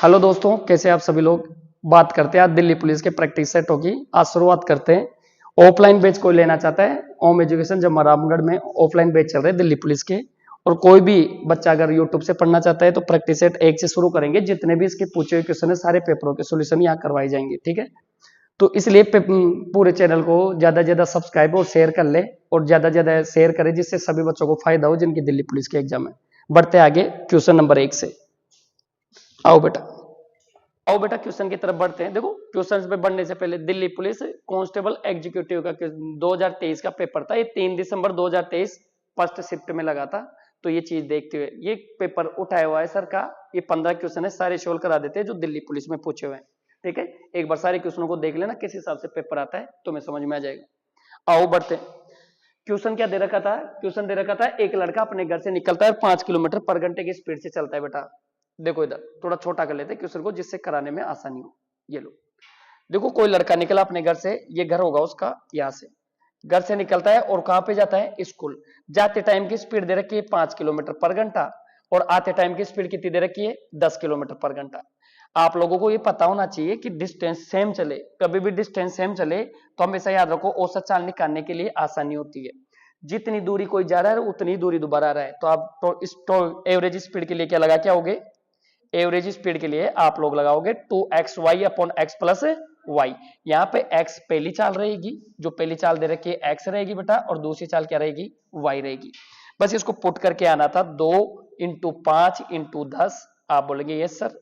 Hello दोस्तों, कैसे आप सभी लोग। बात करते हैं आज दिल्ली पुलिस के प्रैक्टिस सेटों की। आज शुरुआत करते हैं। ऑफलाइन बैच कोई लेना चाहता है, ओम एजुकेशन जब रामगढ़ में ऑफलाइन बैच चल रहे हैं दिल्ली पुलिस के। और कोई भी बच्चा अगर यूट्यूब से पढ़ना चाहता है तो प्रैक्टिस सेट 1 से शुरू करेंगे। जितने भी इसके पूछे हुए क्वेश्चन है सारे पेपरों के सोल्यूशन यहाँ करवाए जाएंगे, ठीक है। तो इसलिए पूरे चैनल को ज्यादा से ज्यादा सब्सक्राइब और शेयर कर ले, और ज्यादा से ज्यादा शेयर करें जिससे सभी बच्चों को फायदा हो जिनकी दिल्ली पुलिस के एग्जाम है। बढ़ते आगे क्वेश्चन नंबर 1 से। आओ बेटा, आओ बेटा क्वेश्चन की तरफ बढ़ते हैं। देखो क्वेश्चन पे बढ़ने से पहले दिल्ली पुलिस कांस्टेबल एग्जीक्यूटिव का 2023 का पेपर था। ये 3 दिसंबर 2023 फर्स्ट शिफ्ट में लगा था। तो ये चीज देखते हुए ये पेपर उठाया हुआ है सर का। ये 15 क्वेश्चन है, सारे सोल्व करा देते हैं जो दिल्ली पुलिस में पूछे हुए हैं, ठीक है। एक बार सारे क्वेश्चनों को देख लेना, किस हिसाब से पेपर आता है तुम्हें समझ में आ जाएगा। आओ बढ़ते हैं। क्वेश्चन क्या दे रखा था? क्वेश्चन दे रखा था एक लड़का अपने घर से निकलता है 5 किलोमीटर पर घंटे की स्पीड से चलता है। बेटा देखो इधर थोड़ा छोटा कर लेते हैं क्वेश्चन को जिससे कराने में आसानी हो। ये लो, देखो कोई लड़का निकला अपने घर से, ये घर होगा उसका, यहां से घर से निकलता है और कहां पे जाता है? स्कूल। जाते टाइम की स्पीड दे रखी है 5 किलोमीटर पर घंटा, और आते टाइम की स्पीड कितनी दे रखी है? 10 किलोमीटर पर घंटा। आप लोगों को ये पता होना चाहिए कि डिस्टेंस सेम चले, कभी भी डिस्टेंस सेम चले तो हमेशा याद रखो औसत चाल निकालने के लिए आसानी होती है। जितनी दूरी कोई जा रहा है उतनी दूरी दोबारा आ रहा है, तो आप तो इस एवरेज स्पीड के लिए क्या लगा के आओगे? एवरेज स्पीड के लिए आप लोग लगाओगे 2xy upon x plus Y. यहाँ पे x पहली चाल रहेगी, जो पहली चाल दे रखी है x रहेगी बेटा, और दूसरी चाल क्या रहेगी? y रहेगी। बस इसको पुट करके आना था 2 इंटू 5 इंटू 10। आप बोलेंगे यस सर।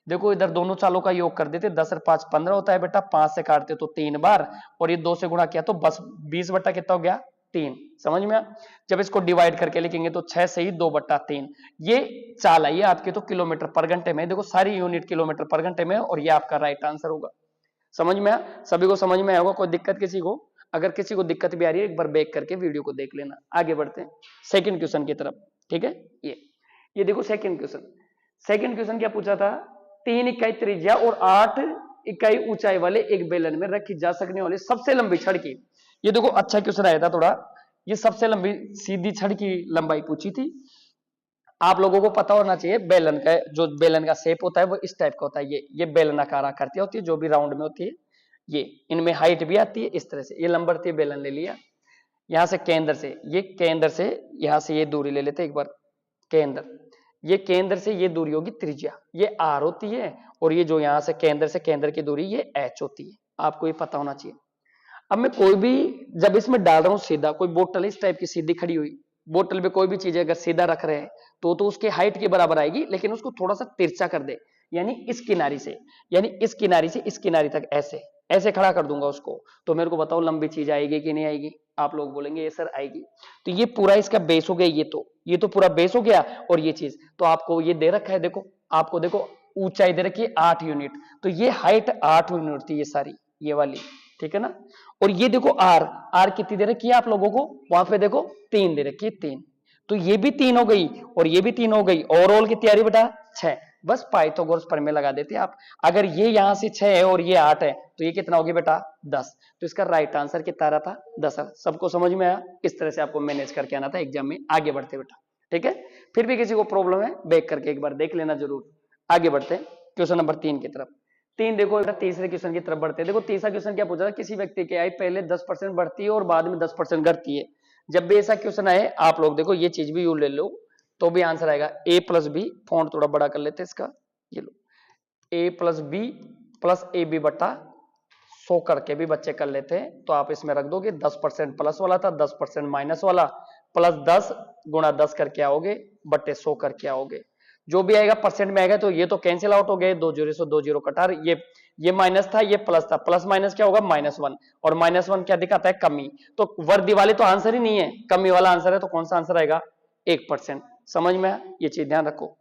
देखो इधर दोनों चालों का योग कर देते, 10 और 5 15 होता है बेटा, 5 से काटते तो 3 बार, और ये 2 से गुणा किया तो बस 20 बट्टा कितना हो गया? 3। समझ में आ? जब इसको डिवाइड करके लिखेंगे तो 6 से ही 2/3। ये चाल आई है आपके तो किलोमीटर पर घंटे में। देखो सारी यूनिट किलोमीटर पर घंटे में, और ये आपका राइट आंसर होगा। समझ में आ? सभी को समझ में आया होगा? कोई दिक्कत किसी को? अगर किसी को दिक्कत भी आ रही है एक बार बैक करके वीडियो को देख लेना। आगे बढ़ते हैं सेकंड क्वेश्चन की तरफ, ठीक है। ये देखो सेकंड क्वेश्चन। सेकंड क्वेश्चन क्या पूछा था? 3 इकाई त्रिज्या और 8 इकाई ऊंचाई वाले एक बेलन में रखी जा सकने वाली सबसे लंबी छड़ की। ये देखो अच्छा क्वेश्चन आया था थोड़ा। ये सबसे लंबी सीधी छड़ की लंबाई पूछी थी। आप लोगों को पता होना चाहिए बेलन का, जो बेलन का शेप होता है वो इस टाइप का होता है। ये बेलनाकार आकृति होती है जो भी राउंड में होती है। ये इनमें हाइट भी आती है इस तरह से। ये लंबर थी, बेलन ले लिया। यहां से केंद्र से, ये केंद्र से यहां से ये दूरी ले लेते एक बार। केंद्र, ये केंद्र से ये दूरी होगी त्रिज्या, ये आर होती है। और ये जो यहां से केंद्र की दूरी ये एच होती है। आपको ये पता होना चाहिए। अब मैं कोई भी जब इसमें डाल रहा हूं सीधा, कोई बोतल इस टाइप की सीधी खड़ी हुई, बोतल पे कोई भी चीज अगर सीधा रख रहे हैं तो उसके हाइट के बराबर आएगी, लेकिन उसको थोड़ा सा तिरछा कर दे, यानी इस किनारी से, यानी इस किनारी से इस किनारी तक ऐसे ऐसे खड़ा कर दूंगा उसको, तो मेरे को बताओ लंबी चीज आएगी कि नहीं आएगी? आप लोग बोलेंगे ये सर आएगी। तो ये पूरा इसका बेस हो गया, ये तो पूरा बेस हो गया। और ये चीज तो आपको ये दे रखा है, देखो आपको देखो ऊंचाई दे रखी है 8 यूनिट, तो ये हाइट 8 यूनिट थी ये सारी, ये वाली, ठीक है ना। और ये देखो आर, आर कितनी दे रखी है आप लोगों को? वहां पे देखो 3 दे रखी है, 3। तो ये भी 3 हो गई और ये भी 3 हो गई। ओवरऑल की तैयारी बेटा 6। बस पाइथागोरस प्रमेय लगा देते आप। अगर ये यहां से 6 है और ये 8 है तो ये कितना होगी बेटा? 10। तो इसका राइट आंसर कितना रहा था? 10। सबको समझ में आया? इस तरह से आपको मैनेज करके आना था एग्जाम में। आगे बढ़ते बेटा, ठीक है। फिर भी किसी को प्रॉब्लम है बैक करके एक बार देख लेना जरूर। आगे बढ़ते क्वेश्चन नंबर 3 की तरफ। 3 देखो बेटा, तीसरे क्वेश्चन की तरफ बढ़ते हैं। देखो तीसरा क्वेश्चन क्या पूछा था? किसी व्यक्ति की आय पहले 10% बढ़ती है और बाद में 10% घटती है। जब भी ऐसा क्वेश्चन आए आप लोग देखो ये चीज भी यू ले लो तो भी आंसर आएगा a प्लस बी। फॉन्ट थोड़ा बड़ा कर लेते हैं इसका, ये लो, a plus B plus A B बटा 100 करके भी बच्चे कर लेते हैं। तो आप इसमें रख दोगे 10% प्लस वाला था, 10% माइनस वाला, प्लस 10 गुणा 10 करके आओगे, बटे 100 करके आओगे। जो भी आएगा परसेंट में आएगा, तो ये तो कैंसिल आउट हो गए, 2 जीरो से 2 जीरो कटा। ये माइनस था, ये प्लस था, प्लस माइनस क्या होगा? -1। और -1 क्या दिखाता है? कमी। तो वर्दी वाले तो आंसर ही नहीं है, कमी वाला आंसर है। तो कौन सा आंसर आएगा? 1%। समझ में आया? ये चीज ध्यान रखो।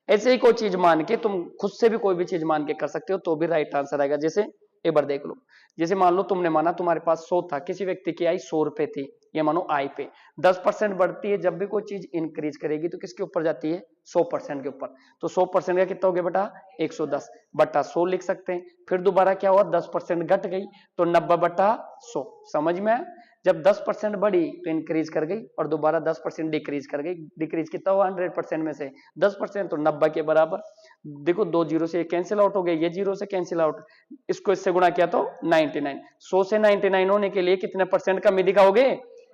ऐसे ही कोई चीज मान के तुम खुद से भी कोई भी चीज मान के कर सकते हो तो भी राइट आंसर आएगा। जैसे एक बार देख लो, जैसे मान लो तुमने माना तुम्हारे पास 100 था, किसी व्यक्ति की आय 100 रुपए थी, ये मानो आय पे 10% बढ़ती है। जब भी कोई चीज इंक्रीज करेगी तो किसके ऊपर जाती है? 100% के ऊपर। तो 100% का कितना हो गया बेटा? 110 बटा 100 लिख सकते हैं। फिर दोबारा क्या हुआ? 10% घट गई तो 90 बटा 100। समझ में? जब 10% बढ़ी तो इंक्रीज कर गई और दोबारा 10% डिक्रीज कर गई। डिक्रीज कितना हुआ? 100% में से 10%, तो 90 के बराबर। देखो 2 जीरो से ये कैंसिल आउट हो गया, ये जीरो से कैंसिल आउट, इसको इससे गुणा किया तो 99। 100 से 99 होने के लिए कितने परसेंट कमी दिखाओगे,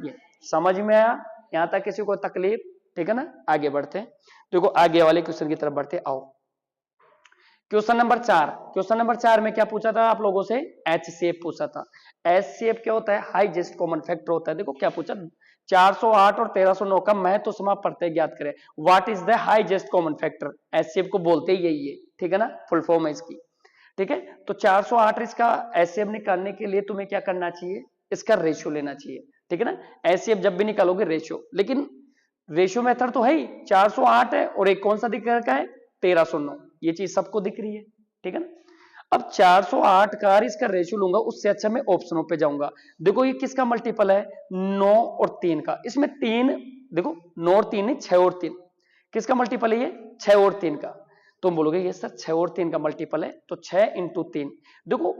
ये समझ में आया, यहां तक किसी को तकलीफ, ठीक है ना। आगे बढ़ते हैं, देखो आगे वाले क्वेश्चन की तरफ बढ़ते, आओ क्वेश्चन नंबर 4। क्वेश्चन नंबर 4 में क्या पूछा था आप लोगों से, HCF पूछा था। HCF क्या होता है, हाईएस्ट कॉमन फैक्टर होता है। देखो क्या पूछा, 408 और 1309 का महत्व तो समाप्त प्रत्यय ज्ञात करें, what is the highest common factor. HCF को बोलते ही यही है, ठीक है ना, फुल फॉर्म है इसकी, ठीक है। तो 408 इसका HCF निकालने के लिए तुम्हें क्या करना चाहिए, इसका रेशियो लेना चाहिए, ठीक है ना। HCF जब भी निकालोगे रेशियो, लेकिन रेशियो मेथड तो है ही, 408 है और एक कौन सा दिख रखा है, 1309, ये चीज सबको दिख रही है, ठीक है ना। अब 408 का इसका रेशियो लूंगा, उससे अच्छा मैं ऑप्शनों पे जाऊंगा। देखो ये किसका मल्टीपल है, 9 और 3 का, इसमें 3, देखो 9 और 3 नहीं, 6 और 3, किसका मल्टीपल है ये, 6 और 3 का। तुम बोलोगे ये सर 6 और 3 का मल्टीपल है, तो 6 इंटू 3, देखो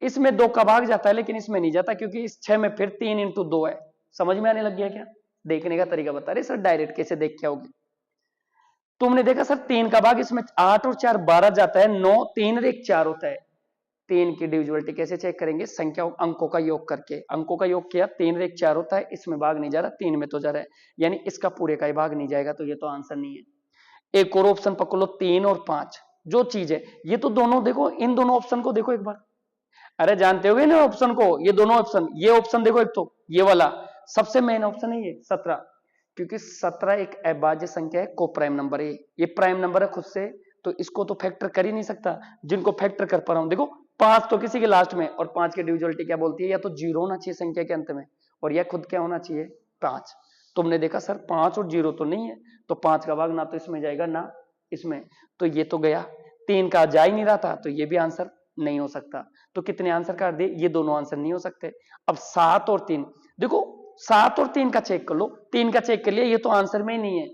इसमें 2 का भाग जाता है लेकिन इसमें नहीं जाता, क्योंकि इस 6 में फिर 3 इंटू 2 है। समझ में आने लग गया क्या, देखने का तरीका बता रहे सर, डायरेक्ट कैसे देख के आओगे। तुमने देखा सर 3 का भाग, इसमें 8 और 4 12 जाता है, 9 3 और 1 4 होता है। 3 की डिविजिबिलिटी कैसे चेक करेंगे, संख्या अंकों का योग करके, अंकों का योग किया, 3 और 1 4 होता है, इसमें भाग नहीं जा रहा, 3 में तो जा रहा है, यानी इसका पूरे का ही भाग नहीं जाएगा, तो ये तो आंसर नहीं है। एक और ऑप्शन पकड़ लो, 3 और 5, जो चीज है ये तो दोनों, देखो इन दोनों ऑप्शन को देखो एक बार, अरे जानते होगे ना ऑप्शन को, ये दोनों ऑप्शन, ये ऑप्शन देखो, एक तो ये वाला सबसे मेन ऑप्शन है ये 17, क्योंकि 17 एक अभाज्य संख्या है, को प्राइम नंबर है, ये प्राइम नंबर है खुद से, तो इसको तो फैक्टर कर ही नहीं सकता, जिनको फैक्टर कर पा रहा हूं, देखो 5 तो किसी के लास्ट में, और 5 की डिविजिबिलिटी क्या बोलती है, या तो 0 होना चाहिए संख्या के अंत में, और यह खुद क्या होना चाहिए 5। तुमने देखा सर 5 और 0 तो नहीं है, तो 5 का भाग ना तो इसमें जाएगा ना इसमें, तो ये तो गया, 3 का जा ही नहीं रहा था, तो ये भी आंसर नहीं हो सकता। तो कितने आंसर कर दिए, ये दोनों आंसर नहीं हो सकते। अब 7 और 3, देखो 7 और 3 का चेक कर लो, 3 का चेक कर लिया, ये तो आंसर में ही नहीं है।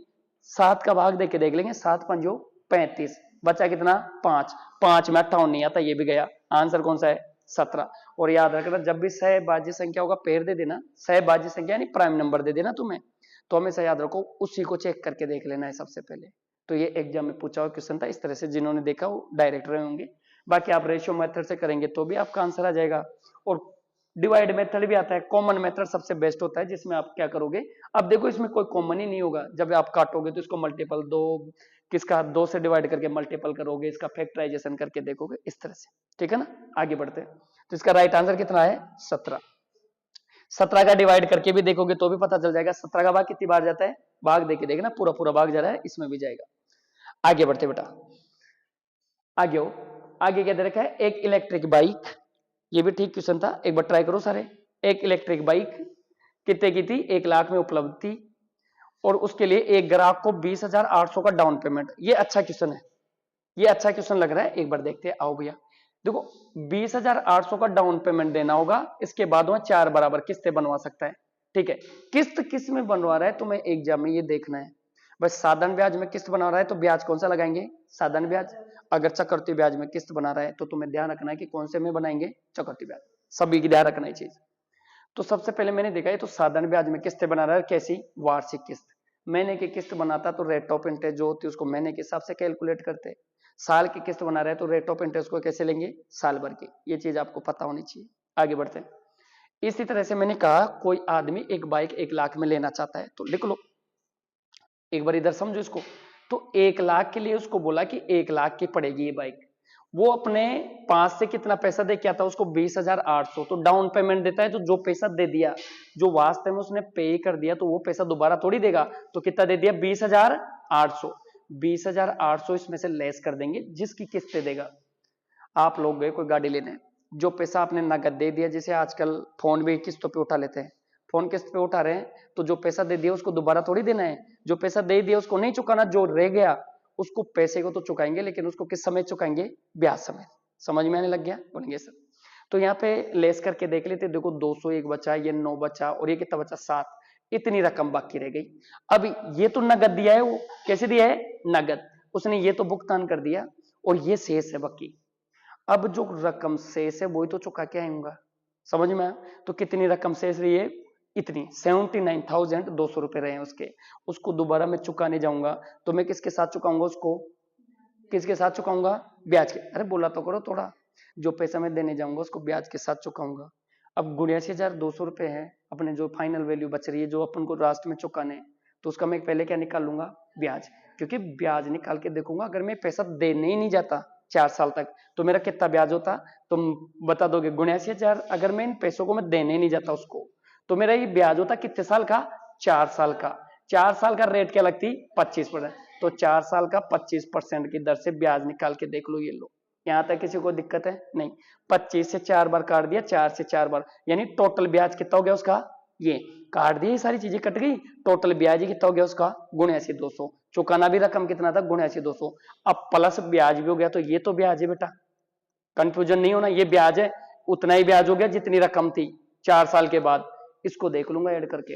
7 का भाग देके देख लेंगे, 7 पंजो 35, बचा कितना 5, 5 में 58 नहीं आता, ये भी गया, आंसर कौन सा है 17। और याद रखना जब भी सहभाज्य संख्या होगा पेड़ दे देना, सहभाज्य संख्या यानी प्राइम नंबर दे देना तुम्हें, तो हमेशा याद रखो उसी को चेक करके देख लेना है सबसे पहले। तो ये एग्जाम में पूछा हुआ क्वेश्चन था, इस तरह से जिन्होंने देखा वो डायरेक्ट रहे होंगे, बाकी आप रेशियो मेथड से करेंगे तो भी आपका आंसर आ जाएगा, और डिवाइड मेथड भी आता है। कॉमन मेथड सबसे बेस्ट होता है, जिसमें आप क्या करोगे, अब देखो इसमें कोई कॉमन ही नहीं होगा, जब आप काटोगे तो इसको मल्टीपल दो, किसका 2 से डिवाइड करके मल्टीपल करोगे, इसका फैक्टराइजेशन करके देखोगे, इस तरह से, ठीक है ना। आगे बढ़ते हैं, तो इसका राइट आंसर कितना है 17। 17 का डिवाइड करके भी देखोगे तो भी पता चल जाएगा, 17 का भाग कितनी बार जाता है, भाग देके देखना, पूरा पूरा भाग जा रहा है, इसमें भी जाएगा। आगे बढ़ते बेटा, आगे हो, आगे क्या दे रखा है, एक इलेक्ट्रिक बाइक, ये भी ठीक क्वेश्चन था, एक बार ट्राई करो सारे। एक इलेक्ट्रिक बाइक कितने की थी, 1 लाख में उपलब्ध थी, और उसके लिए एक ग्राहक को 20,800 का डाउन पेमेंट, ये अच्छा क्वेश्चन है, ये अच्छा क्वेश्चन लग रहा है, एक बार देखते हैं, आओ भैया। देखो 20,800 का डाउन पेमेंट देना होगा, इसके बाद वह 4 बराबर किस्तें बनवा सकता है, ठीक है। किस्त किस में बनवा रहा है तुम्हें एग्जाम में ये देखना है, बस साधारण ब्याज में किस्त बना रहा है तो ब्याज कौन सा लगाएंगे, साधारण ब्याज। अगर चक्रवृद्धि ब्याज में किस्त बना रहा है तो तुम्हें ध्यान रखना है कि कौन से में बनाएंगे, चक्रवृद्धि ब्याज, सभी की ध्यान रखना है चीज। तो सबसे पहले मैंने देखा है तो साधारण ब्याज में किस्तें बना रहा है, कैसी, वार्षिक किस्त। महीने की किस्त बनाता तो रेट ऑफ इंटरेस्ट जो होती है उसको महीने के हिसाब से कैलकुलेट करते हैं। साल की किस्त बना रहे हैं तो रेट ऑफ इंटरेस्ट को कैसे लेंगे, साल भर की, ये चीज आपको पता होनी चाहिए। आगे बढ़ते हैं, इसी तरह से मैंने कहा कोई आदमी एक बाइक 1 लाख में लेना चाहता है, तो लिख लो, एक बार इधर समझो इसको। तो 1 लाख के लिए उसको बोला कि 1 लाख की पड़ेगी ये बाइक, वो अपने पास से कितना पैसा दे के आता है, उसको 20,800, तो डाउन पेमेंट देता है, तो जो पैसा दे दिया, जो वास्तव में उसने पे कर दिया, तो वो पैसा दोबारा थोड़ी देगा, तो कितना दे दिया 20,800, 20,800 इसमें से लेस कर देंगे जिसकी किस्तें देगा। आप लोग गए कोई गाड़ी लेने, जो पैसा आपने नगद दे दिया, जैसे आजकल फोन भी किस्तों पे उठा लेते हैं, फोन किस्त पे उठा रहे हैं, तो जो पैसा दे दिया उसको दोबारा थोड़ी देना है, जो पैसा दे दिया उसको नहीं चुकाना, जो रह गया उसको पैसे को तो चुकाएंगे, लेकिन उसको किस समय चुकाएंगे, ब्याज समय। समझ में आने लग गया, बोलेंगे सर। तो यहाँ पे लेस करके देख लेते, देखो 201 बचा, ये 9 बचा, और ये कितना बचा 7, इतनी रकम बाकी रह गई। अब ये तो नगद दिया है, वो कैसे दिया है, नगद, उसने ये तो भुगतान कर दिया, और ये शेष है बाकी। अब जो रकम शेष है वही तो चुका के आऊंगा, समझ में आया। तो कितनी रकम शेष रही है, इतनी 79,200 रुपए रहे हैं उसके, उसको दोबारा मैं चुकाने जाऊंगा, तो मैं किसके साथ चुकाऊंगा उसको, किसके साथ चुकाऊंगा? ब्याज के। अरे बोला तो करो थोड़ा। जो पैसा मैं देने जाऊंगा उसको ब्याज के साथ चुकाऊंगा। अब 82,200 रुपए है अपने जो फाइनल वैल्यू बच रही है जो अपन को लास्ट में चुकाने, तो उसका मैं पहले क्या निकाल लूंगा? ब्याज। क्योंकि ब्याज निकाल के देखूंगा अगर मैं पैसा देने ही नहीं जाता 4 साल तक तो मेरा कितना ब्याज होता? तुम बता दोगे 79,000 अगर मैं इन पैसों को मैं देने ही नहीं जाता उसको तो मेरा ये ब्याज होता कितने साल का? 4 साल का। 4 साल का रेट क्या लगती? 25%। तो 4 साल का 25% की दर से ब्याज निकाल के देख लो। ये लो, यहां तक किसी को दिक्कत है? नहीं। 25 से 4 बार काट दिया, 4 से 4 बार, यानी टोटल ब्याज कितना हो गया उसका? ये काट दिए, सारी चीजें कट गई, टोटल ब्याज ही कितना हो गया उसका? 82,200। चुकाना भी रकम कितना था? 82,200। अब प्लस ब्याज भी हो गया तो ये तो ब्याज है बेटा, कंफ्यूजन नहीं होना, ये ब्याज है, उतना ही ब्याज हो गया जितनी रकम थी 4 साल के बाद। इसको देख लूंगा ऐड करके।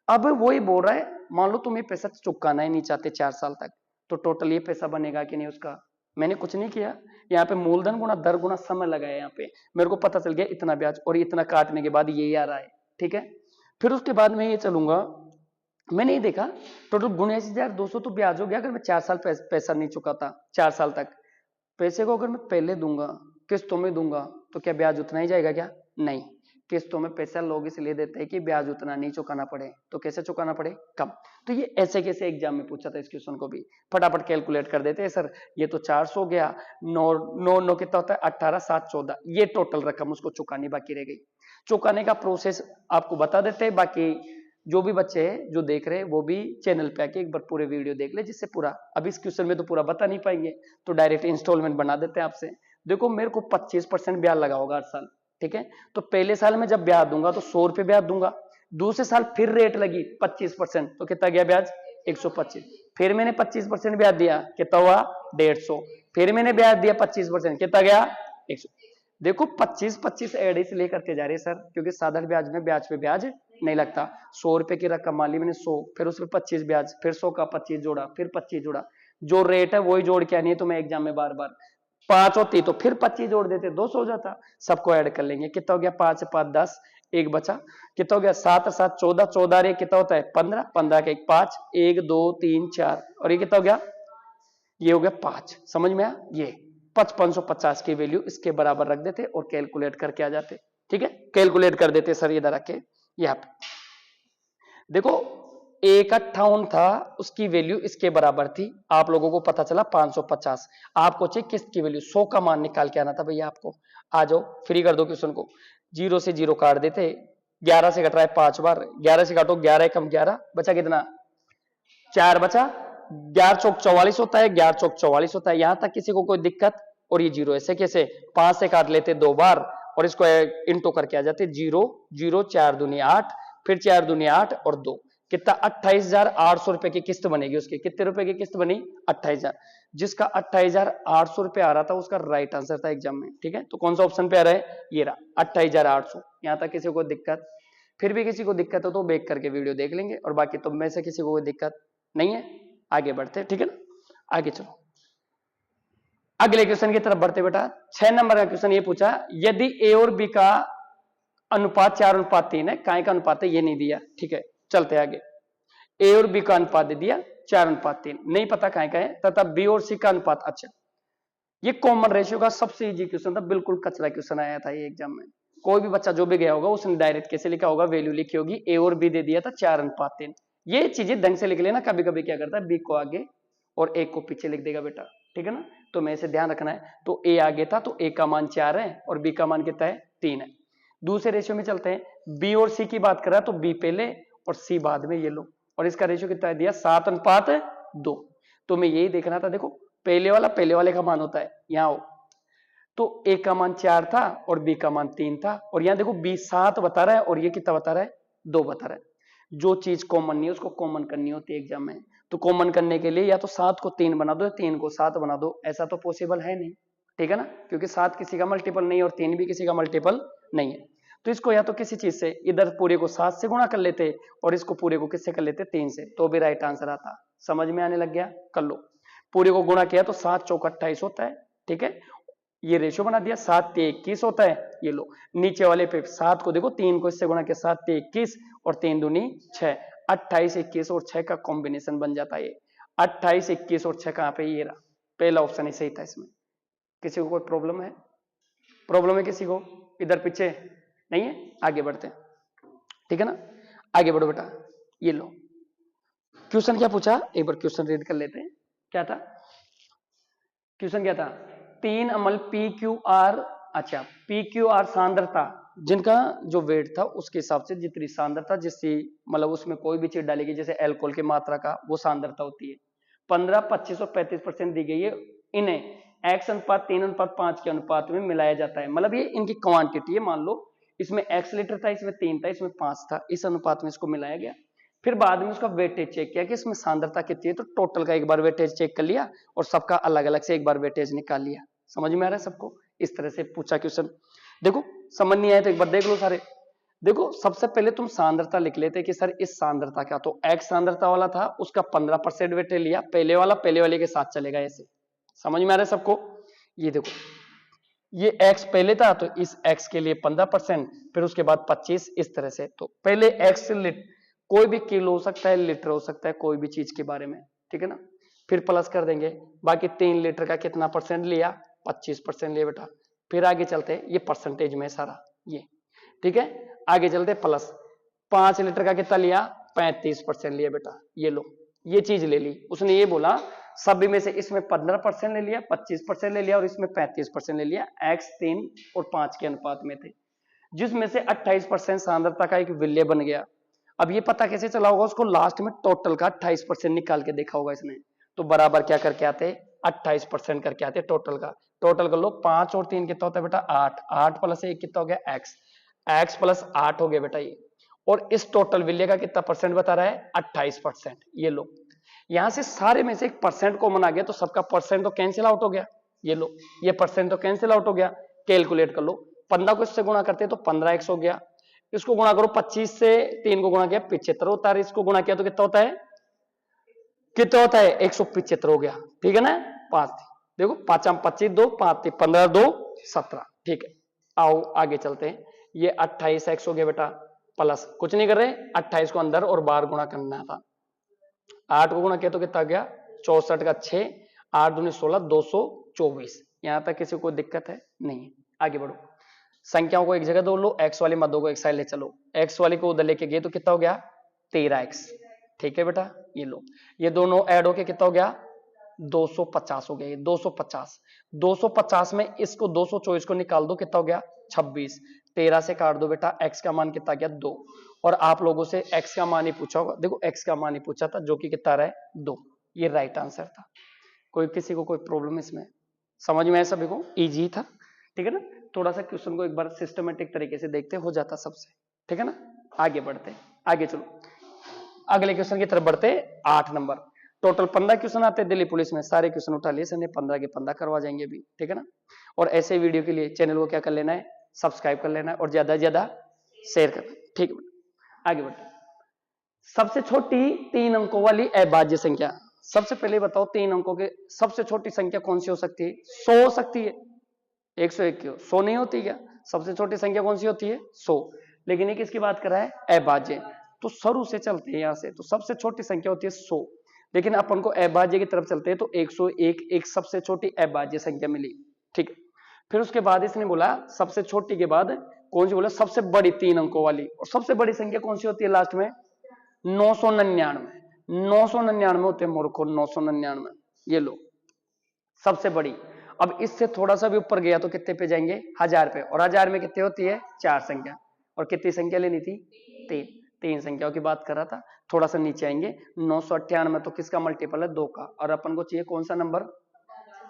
अब वही बोल रहा है, मान लो तुम ये पैसा चुकाना ही नहीं चाहते 4 साल तक, तो टोटल ये पैसा बनेगा कि नहीं उसका? मैंने कुछ नहीं किया, यहाँ पे मूलधन गुना दर गुना समय लगाया, यहाँ पे मेरे को पता चल गया इतना ब्याज और इतना काटने के बाद ये आ रहा है। ठीक है, फिर उसके बाद मैं ये चलूंगा, मैंने ये देखा टोटल 79,200 तो ब्याज हो गया अगर मैं 4 साल पैसा नहीं चुकाता 4 साल तक। पैसे को अगर मैं पहले दूंगा, किस्तों में दूंगा, तो क्या ब्याज उतना ही जाएगा क्या? नहीं। किस्तों में पैसा लोग इसलिए देते हैं कि ब्याज उतना नहीं चुकाना पड़े, तो कैसे चुकाना पड़े? कम। तो ये ऐसे कैसे एग्जाम में पूछा था, इस क्वेश्चन को भी फटाफट कैलकुलेट कर देते हैं सर। ये तो 400 हो गया, 9 कितना होता है? 18, 7, 14, ये टोटल रकम उसको चुकानी बाकी रह गई। चुकाने का प्रोसेस आपको बता देते हैं, बाकी जो भी बच्चे हैं जो देख रहे हैं वो भी चैनल पे आके एक बार पूरे वीडियो देख ले, जिससे पूरा, अब इस क्वेश्चन में तो पूरा बता नहीं पाएंगे तो डायरेक्ट इंस्टॉलमेंट बना देते हैं आपसे। देखो मेरे को 25% ब्याज लगा होगा हर साल, ठीक है, तो पहले साल में जब ब्याज दूंगा तो 100 रुपए ब्याज दूंगा, दूसरे साल फिर रेट लगी 25%, तो कितना गया ब्याज? 125। फिर मैंने 25% ब्याज दिया, कितना हुआ? 150। फिर मैंने ब्याज दिया 25%, कितना गया? 100। देखो 25-25 ऐड इसलिए करते जा रहे हैं सर क्योंकि साधारण ब्याज में ब्याज पे ब्याज नहीं लगता। 100 रुपए की रकम मान ली मैंने 100, फिर उसमें 25 ब्याज, फिर 100 का 25 जोड़ा, फिर 25 जोड़ा, जो रेट है वही जोड़ के आनी है, तो मैं एग्जाम में बार बार 5 होती तो फिर 25 जोड़ देते, 200 हो जाता। सबको ऐड कर लेंगे, कितना हो गया? 5 से 5 10, एक बचा, कितना हो गया? 7 7 14, 14 रे कितना होता है? 15, 15 के एक 5, 1 2 3 4, और ये कितना हो गया? ये हो गया 5। समझ में आया? ये 5550 की वैल्यू इसके बराबर रख देते और कैलकुलेट करके आ जाते। ठीक है, कैलकुलेट कर देते सर इधर आके। यहाँ पे देखो 158 था, उसकी वैल्यू इसके बराबर थी, आप लोगों को पता चला 550। आपको चाहिए किस्त की वैल्यू, 100 का मान निकाल के आना था भैया आपको। आ जाओ, फ्री कर दो क्वेश्चन को। 0 से 0 काट देते, 11 से कट रहा है 5 बार, 11 से काटो, 11 कम 11 बचा कितना? 4 बचा। 11 चौक 44 होता है, 11 चौक 44 होता है, यहां तक किसी को कोई दिक्कत? और ये 0 ऐसे कैसे? 5 से काट लेते 2 बार और इसको इंटू करके आ जाते, 0 0 4 दूनी 8, फिर 4 दूनी 8 और 2, कितना? 28,800 रुपए की किस्त बनेगी उसकी। कितने रुपए की किस्त बनी? 28,000। जिसका 28,800 रुपए आ रहा था उसका राइट आंसर था एग्जाम में। ठीक है, तो कौन सा ऑप्शन पे आ रहा है? ये रहा 28,800। यहां तक किसी को दिक्कत? फिर भी किसी को दिक्कत हो तो बैक करके वीडियो देख लेंगे, और बाकी तो में से किसी को कोई दिक्कत नहीं है। आगे बढ़ते, ठीक है ना, आगे चलो अगले क्वेश्चन की तरफ बढ़ते बेटा। 6 नंबर का क्वेश्चन ये पूछा, यदि ए और बी का अनुपात 4:3 है, काय का अनुपात है ये नहीं दिया। ठीक है, चलते आगे। ए और बी का अनुपात दे दिया 4:3, नहीं पता काय का है, तथा बी और सी का अनुपात। अच्छा, ये कॉमन रेशियो का सबसे इजी क्वेश्चन था, बिल्कुल कचरा क्वेश्चन आया था ये एग्जाम में। कोई भी बच्चा जो भी गया होगा उसने डायरेक्ट कैसे लिखा होगा? वैल्यू लिखी होगी, ए और बी दे दिया था 4:3। ये चीजें ढंग से लिख लेना, कभी कभी क्या करता है बी को आगे और ए को पीछे लिख देगा बेटा, ठीक है ना, तो मैं इसे ध्यान रखना है। तो ए आगे था तो ए का मान 4 है और बी का मान कितना है? 3 है। दूसरे रेशियो में चलते हैं, बी और सी की बात कर रहा है तो बी पहले और सी बाद में, ये लो, और इसका रेशियो कितना है दिया? 7:2। तो मैं यही देखना था, देखो पहले वाला पहले वाले का मान होता है, यहां हो तो ए का मान 4 था और बी का मान 3 था, और यहां देखो बी 7 बता रहा है और ये कितना बता रहा है? 2 बता रहा है। जो चीज कॉमन नहीं है उसको कॉमन करनी होती है एग्जाम में, तो कॉमन करने के लिए या तो 7 को 3 बना दो या 3 को 7 बना दो, ऐसा तो पॉसिबल है नहीं, ठीक है ना, क्योंकि 7 किसी का मल्टीपल नहीं है और 3 भी किसी का मल्टीपल नहीं है। तो इसको या तो किसी चीज से, इधर पूरे को 7 से गुणा कर लेते और इसको पूरे को किससे कर लेते? 3 से, तो भी राइट आंसर आता। समझ में आने लग गया? कर लो, पूरे को गुणा किया तो 7 चौक 28 होता है, ठीक है, ये रेशियो बना दिया। 7 ते 21 होता है, ये लो नीचे वाले पे 7 को देखो 3 को इससे गुणा किया, 7 ते 21 और 3 दूनी 6, 28 21 और 6 का कॉम्बिनेशन बन जाता है ये। 28 21 और 6 कहां पे? ये रहा पहला ऑप्शन ही सही था इसमें। किसी को कोई प्रॉब्लम है? प्रॉब्लम है किसी को? इधर पीछे नहीं है? आगे बढ़ते हैं, ठीक है ना। आगे बढ़ो बेटा। ये लो क्वेश्चन क्या पूछा, एक बार क्वेश्चन रीड कर लेते हैं। क्या था क्वेश्चन? क्या था? 3 अमल पी क्यू आर, अच्छा पी क्यू आर सांद्रता, जिनका जो वेट था उसके हिसाब से जितनी सांद्रता, जिससे मतलब उसमें कोई भी चीज डालेगी, जैसे अल्कोहल की मात्रा का वो सांद्रता होती है 15, 25 और 35% दी गई है। इन्हें एक्स अनुपात 3:5 के अनुपात में मिलाया जाता है। मतलब ये इनकी क्वांटिटी है। मान लो इसमें एक्स लीटर था, इसमें 3 था, इसमें 5 था, इस अनुपात में इसको मिलाया गया। फिर बाद में उसका वेटेज चेक किया कि इसमें सांद्रता कितनी है, तो टोटल का एक बार वेटेज चेक कर लिया और सबका अलग अलग से एक बार वेटेज निकाल लिया। समझ में आ रहा है सबको? इस तरह से पूछा क्वेश्चन। देखो समझ नहीं आया तो एक बार देख लो सारे। देखो सबसे पहले तुम सांद्रता लिख लेते कि सर इस सांद्रता का, तो एक्स सांद्रता वाला था उसका 15% वेटेज लिया, पहले वाले के साथ चलेगा ऐसे। समझ में आ रहा है सबको? ये देखो ये x पहले था तो इस x के लिए 15%, फिर उसके बाद 25, इस तरह से। तो पहले x कोई भी किलो हो सकता है, लीटर हो सकता है, कोई भी चीज के बारे में, ठीक है ना। फिर प्लस कर देंगे, बाकी 3 लीटर का कितना परसेंट लिया? 25% लिया बेटा। फिर आगे चलते, ये परसेंटेज में सारा ये, ठीक है। आगे चलते प्लस 5 लीटर का कितना लिया? 35% लिया बेटा। ये लो ये चीज ले ली। उसने ये बोला सभी में से इसमें 15% ले लिया, 25% ले लिया और इसमें 35% ले लिया। x 3 और 5 के अनुपात में थे, जिसमें से 28% सांद्रता का एक विलेय बन गया। अब ये पता कैसे चला होगा उसको? लास्ट में टोटल का 28% निकाल के देखा होगा इसने। तो बराबर क्या करके आते? 28% करके आते टोटल का। टोटल कर लो, 5 और 3 कितना होता है बेटा? 8, 8 प्लस 1 कितना हो गया? x प्लस 8 हो गया बेटा ये। और इस टोटल विलेय का कितना परसेंट बता रहा है? 28%। ये लो यहां से सारे में से एक परसेंट कॉमन आ गया, तो सबका परसेंट तो कैंसिल आउट हो गया। ये लो ये परसेंट तो कैंसिल आउट हो गया। कैलकुलेट कर लो, 15 को इससे गुणा करते हैं तो 15x हो गया। इसको गुणा करो 25 से, 3 को गुणा किया 75 होता है, इसको गुणा किया तो कितना होता है? कितना होता है? 175 हो गया, ठीक है ना। 5 देखो 5 25 2 5 15 2 17, ठीक है। आओ आगे चलते हैं। ये 28x हो गया बेटा, प्लस कुछ नहीं कर रहे, 28 को अंदर और बाहर गुणा करना था। 8 को गुणा किया तो कितना गया? 64 का 6, 8 दूनी 16, 224। यहां तक किसी को दिक्कत है? नहीं। आगे बढ़ो, संख्याओं को एक जगह दो लो, एक्स वाली मदों को एक साइड ले चलो। एक्स वाली को उधर लेके गए तो कितना हो गया? 13x, ठीक है बेटा। ये लो ये दोनों ऐड होके कितना हो गया? 250 हो गया। ये 250, 250 में इसको 224 को निकाल दो, कितना हो गया? 26। 13 से काट दो बेटा, x का मान कितना गया? 2। और आप लोगों से x का मान ही पूछा होगा, देखो x का मान ही पूछा था, जो कि कितना रहा है? 2। ये राइट आंसर था। कोई किसी को कोई प्रॉब्लम इसमें? समझ में आया सभी को? इजी था, ठीक है ना। थोड़ा सा क्वेश्चन को एक बार सिस्टमेटिक तरीके से देखते हो जाता सबसे, ठीक है ना। आगे बढ़ते, आगे चलो अगले क्वेश्चन की तरफ बढ़ते। 8 नंबर, टोटल 15 क्वेश्चन आते हैं दिल्ली पुलिस में, सारे क्वेश्चन उठा लिए सर, 15 के 15 करवा जाएंगे भी, ठीक है ना। और ऐसे वीडियो के लिए चैनल को क्या कर लेना है? सब्सक्राइब कर लेना है और ज्यादा से ज्यादा शेयर करना, ठीक है। आगे बढ़ते, सबसे छोटी 3 अंकों वाली अभाज्य संख्या। सबसे पहले बताओ 3 अंकों के सबसे छोटी संख्या कौन सी हो सकती है? 100 हो सकती है। 101 क्यों? 100 नहीं होती क्या? सबसे छोटी संख्या कौन सी होती है? 100। लेकिन ये किसकी बात कर रहा है? अभाज्य। तो शुरू से चलते हैं यहां से, तो सबसे छोटी संख्या होती है 100, लेकिन अपन को अभाज्य की तरफ चलते हैं तो 101 एक सबसे छोटी अभाज्य संख्या मिली, ठीक है। फिर उसके बाद इसने बोला सबसे छोटी के बाद कौन सी? बोला सबसे बड़ी 3 अंकों वाली। और सबसे बड़ी संख्या कौन सी होती है लास्ट में? 999। 999 होते हैं मूर्खों, 999। ये लो सबसे बड़ी। अब इससे थोड़ा सा भी ऊपर गया तो कितने पे जाएंगे? 1000 पे। और 1000 में कितने होती है? 4 संख्या। और कितनी संख्या लेनी थी? 3 संख्याओं की बात कर रहा था। थोड़ा सा नीचे आएंगे, 998 तो किसका मल्टीपल है? 2 का। और अपन को चाहिए कौन सा नंबर?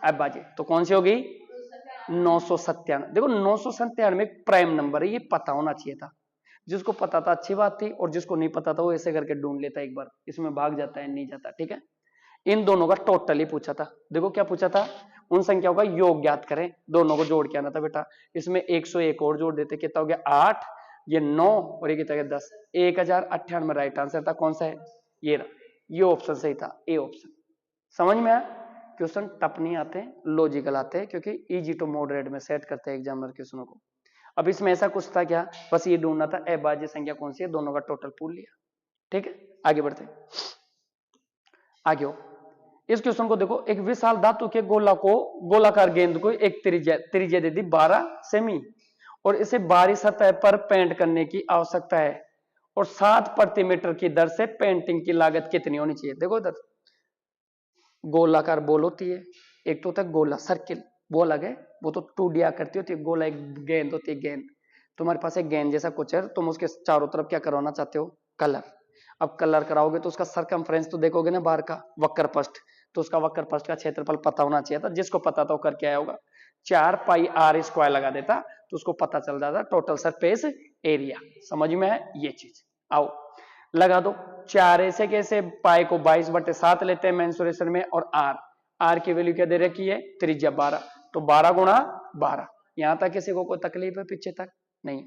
अभाज्य। तो कौन सी होगी? 997। देखो 997 प्राइम नंबर है, ये पता होना चाहिए था। जिसको पता था अच्छी बात थी, और जिसको नहीं पता था वो ऐसे करके ढूंढ लेता एक बार, इसमें भाग जाता है नहीं जाता, ठीक है। इन दोनों का टोटल ही पूछा था। देखो क्या पूछा था? उन संख्याओं का योग ज्ञात करें, दोनों को जोड़ के आना था बेटा। इसमें 101 और जोड़ देते, कितना हो गया? 8, ये 9 और ये कितना गया? 10। 1098 राइट आंसर था। कौन सा है? ये ऑप्शन सही था, ए ऑप्शन। समझ में आया? क्वेश्चन टफ नहीं आते, लॉजिकल आते हैं, क्योंकि इजी टू मॉडरेट में सेट करते हैं एग्जामिनर क्वेश्चनों को। अब इसमें ऐसा कुछ था क्या? बस ये ढूंढना था अभाज्य संख्या कौन सी है, दोनों का टोटल पूल लिया, ठीक है। आगे बढ़ते, आगे हो। इस क्वेश्चन को देखो, एक विशाल धातु के गोलाकार गेंद को एक त्रिज्या दे दी 12 सेमी और इसे बाहरी सतह पर पेंट करने की आवश्यकता है और 7 प्रति मीटर की दर से पेंटिंग की लागत कितनी होनी चाहिए। देखो इधर गोलाकार बॉल होती है, एक तो होता है गोला सर्किल, वो अलग है, वो तो 2D आकृति होती है। गोला एक गेंद होती है, गेंद तुम्हारे पास एक गेंद जैसा कुछ है, तुम उसके चारों तरफ क्या करवाना चाहते हो, कलर। अब कलर कराओगे तो उसका सरकमफ्रेंस तो देखोगे ना बाहर का, वक्र पृष्ठ, तो उसका वक्र पृष्ठ का क्षेत्रफल पता होना चाहिए था। जिसको पता था वो करके आया होगा, 4πr² लगा देता तो उसको पता चल जाता टोटल सरफेस एरिया। समझ में है ये चीज? आओ लगा दो। 4 ऐसे कैसे, पाई को 22/7 लेते हैं मेंसुरेशन में, और आर की वैल्यू क्या दे रखी है, त्रिज्या 12, तो 12 गुणा 12। यहां तक किसी को कोई तकलीफ है, पीछे तक नहीं?